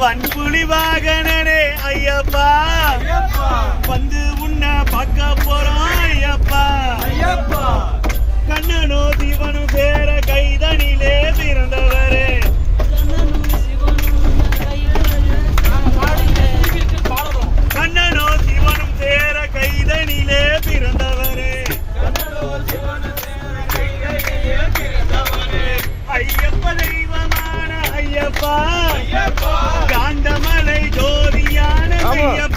வன்புலி வாகனனே ஐயப்பா, வந்து உன்னை பார்க்க போறோம் ஐயப்பா. கண்ணனோ சிவனும் சேர கைதனிலே பிறந்தவரே, கண்ணனோ சிவனும் சேர கைதனிலே பிறந்தவரே, ஐயப்ப தெய்வமான ஐயப்பா, காண்டமலை ஜோதியான ஐயப்பா.